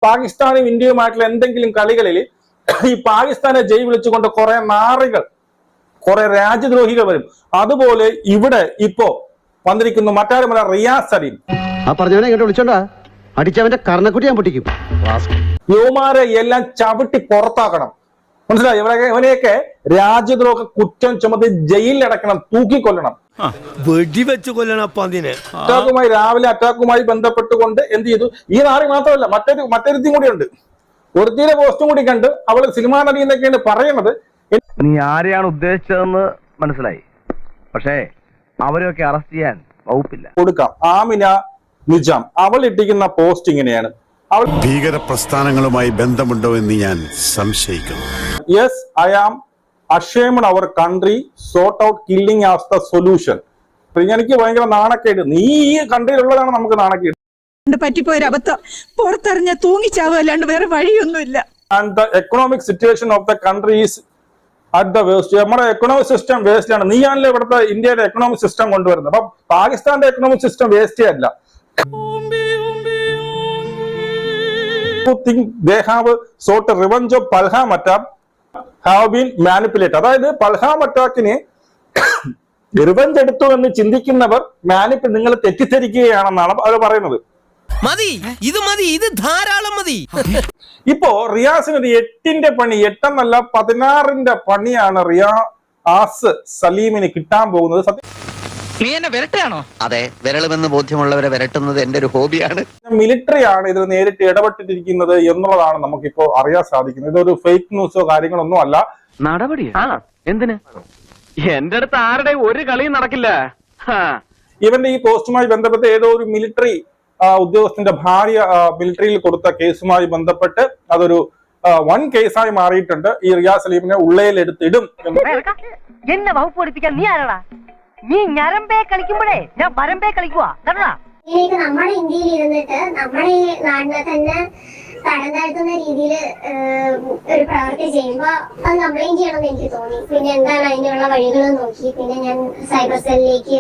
പാകിസ്ഥാനും ഇന്ത്യയുമായിട്ടുള്ള എന്തെങ്കിലും കളികളിൽ ഈ പാകിസ്ഥാനെ ജയ് വിളിച്ചുകൊണ്ട് കുറെ നാറികൾ, കുറെ രാജ്യദ്രോഹികൾ വരും. അതുപോലെ ഇവിടെ ഇപ്പോ വന്നിരിക്കുന്നു മറ്റാരുമല്ല റിയാസ് സലീം. ആ പറഞ്ഞവനെ ഇങ്ങോട്ട് വിളിച്ചോണ്ടാ അടിച്ചവന്റെ കർണക്കുട്ടി ഞാൻ പൊട്ടിക്കും. യുവമാരെ എല്ലാം ചവിട്ടി പുറത്താക്കണം. മനസ്സിലായി? ഇവനെയൊക്കെ രാജ്യദ്രോഹ കുറ്റം ചുമത്തി ജയിലിൽ അടക്കണം, തൂക്കിക്കൊല്ലണം. വെടിവെച്ച് കൊല്ലണം. രാവിലെ അറ്റാക്കുമായി ബന്ധപ്പെട്ടുകൊണ്ട് എന്ത് ചെയ്തു? ഈ നാറി മാത്രമല്ല, മറ്റൊരുത്തിയും കൂടിയുണ്ട്. ഒരുത്തിയുടെ പോസ്റ്റും കൂടി കണ്ട് അവള് സിനിമാ നടി എന്നൊക്കെയാണ് പറയണത്. നീ ആരെയാണ് ഉദ്ദേശിച്ചതെന്ന് മനസ്സിലായി, പക്ഷേ അവരെയൊക്കെ അറസ്റ്റ് ചെയ്യാൻ വകുപ്പില്ല. കൊടുക്കാം. ആമിന നിജാം അവൾ ഇട്ടിരിക്കുന്ന പോസ്റ്റ് ഇങ്ങനെയാണ്. അവൾ ഭീകര പ്രസ്ഥാനങ്ങളുമായി ബന്ധമുണ്ടോ എന്ന് ഞാൻ സംശയിക്കുന്നു. Yes, I am ashamed our country sort out killing as the solution. എനിക്ക് ഭയങ്കര നാണക്കേട്. നീ ഈ കൺട്രിയിലുള്ളതാണ് നമുക്ക് നാണക്കേട്. പറ്റിപ്പോയൊരു അബദ്ധം, പുറത്തറിഞ്ഞ തൂങ്ങിച്ചാവും, അല്ലാണ്ട് വേറെ വഴിയൊന്നുമില്ല. And the economic situation of the country is at the waste. നമ്മുടെ എക്കണോമിക് സിസ്റ്റം വേസ്റ്റ് ആണ്. നീയാണല്ലോ ഇവിടുത്തെ ഇന്ത്യയുടെ എക്കണോമിക് സിസ്റ്റം കൊണ്ടുവരുന്നത്. അപ്പൊ പാകിസ്ഥാന്റെ എക്കണോമിക് സിസ്റ്റം വേസ്റ്റേ അല്ല. think they have sought revenge of Palham attack have been manipulated. അതായത് പൽഹാം അറ്റാക്കിന് റിവഞ്ച് എടുത്തു എന്ന് ചിന്തിക്കുന്നവർ നിങ്ങൾ തെറ്റിദ്ധരിക്കുകയാണെന്നാണ് അവർ പറയുന്നത്. മതി, ഇത് മതി, ഇത് ധാരാളം മതി. ഇപ്പോ റിയാസിന് ഒരു 8ന്റെ പണി, 8എന്നല്ല 16ന്റെ പണിയാണ് റിയാസ് സലീമിന് കിട്ടാൻ പോകുന്നത്. നീ എന്നെ വിരട്ടാണോ? അതെ, വിരളുമെന്ന് ബോധ്യമുള്ളവരെ വിരട്ടുന്നത് എന്റെ ഒരു ഹോബിയാണ്. മിലിറ്ററി ആണ് ഇതിൽ നേരിട്ട് ഇടപെട്ടിരിക്കുന്നത് എന്നുള്ളതാണ് നമുക്കിപ്പോ അറിയാൻ സാധിക്കുന്നത്. ഇതൊരു ഫേക്ക് ന്യൂസോ കാര്യങ്ങളൊന്നും അല്ല. നടപടി എന്തിന്? എന്റെ അടുത്ത് ആരുടെ ഒരു കളിയും നടക്കില്ല. ഇവന്റെ ഈ പോസ്റ്റുമായി ബന്ധപ്പെട്ട് ഏതോ ഒരു മിലിറ്ററി ഉദ്യോഗസ്ഥന്റെ ഭാര്യ മിലിറ്ററിയിൽ കൊടുത്ത കേസുമായി ബന്ധപ്പെട്ട് അതൊരു വൺ കേസായി മാറിയിട്ടുണ്ട്. ഈ റിയാസ് സലീമിനെ ഉള്ളയിൽ എടുത്തിടും. എന്നെ വകുപ്പ് പഠിപ്പിക്കാൻ നീ ആരാടാ? നീ ഞരമ്പേ കളിക്കുമ്പോഴേ ഞാൻ വരമ്പേ കളിക്കുവാ. നമ്മുടെ ഇന്ത്യയിൽ ഇരുന്നിട്ട് നമ്മുടെ ഈ നാടിനെ തന്നെ തരം താഴ്ത്തുന്ന രീതിയിൽ ഒരു പ്രവൃത്തി ചെയ്യുമ്പോ അത് കംപ്ലൈന്റ് ചെയ്യണമെന്ന് എനിക്ക് തോന്നി. പിന്നെ എന്താണ് അതിനുള്ള വഴികൾ നോക്കി. പിന്നെ ഞാൻ സൈബർ സെല്ലിലേക്ക്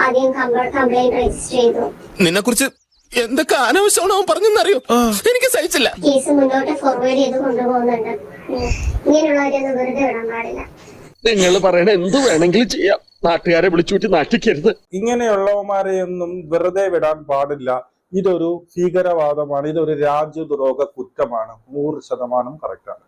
ആദ്യം കംപ്ലൈന്റ് രജിസ്റ്റർ ചെയ്തു. നിന്നെ കുറിച്ച് എന്തൊക്കെ അനാവശ്യമാണോ പറഞ്ഞെന്നറിയോ? എനിക്ക് സഹിച്ചില്ല. കേസ് മുന്നോട്ട് ഫോർവേഡ് ചെയ്ത് കൊണ്ടുപോകുന്നുണ്ട്. ഇങ്ങനെയുള്ളവരെയൊന്നും വെറുതെ വിടാൻ പാടില്ല. നിങ്ങൾ പറയണ എന്ത് വേണമെങ്കിലും ചെയ്യാം, നാട്ടുകാരെ വിളിച്ചുകൂട്ടി നാട്ടിക്കരുത്. ഇങ്ങനെയുള്ളവന്മാരെയൊന്നും വെറുതെ വിടാൻ പാടില്ല. ഇതൊരു ഭീകരവാദമാണ്, ഇതൊരു രാജ്യദ്രോഹ കുറ്റമാണ്. 100% കറക്റ്റാണ്.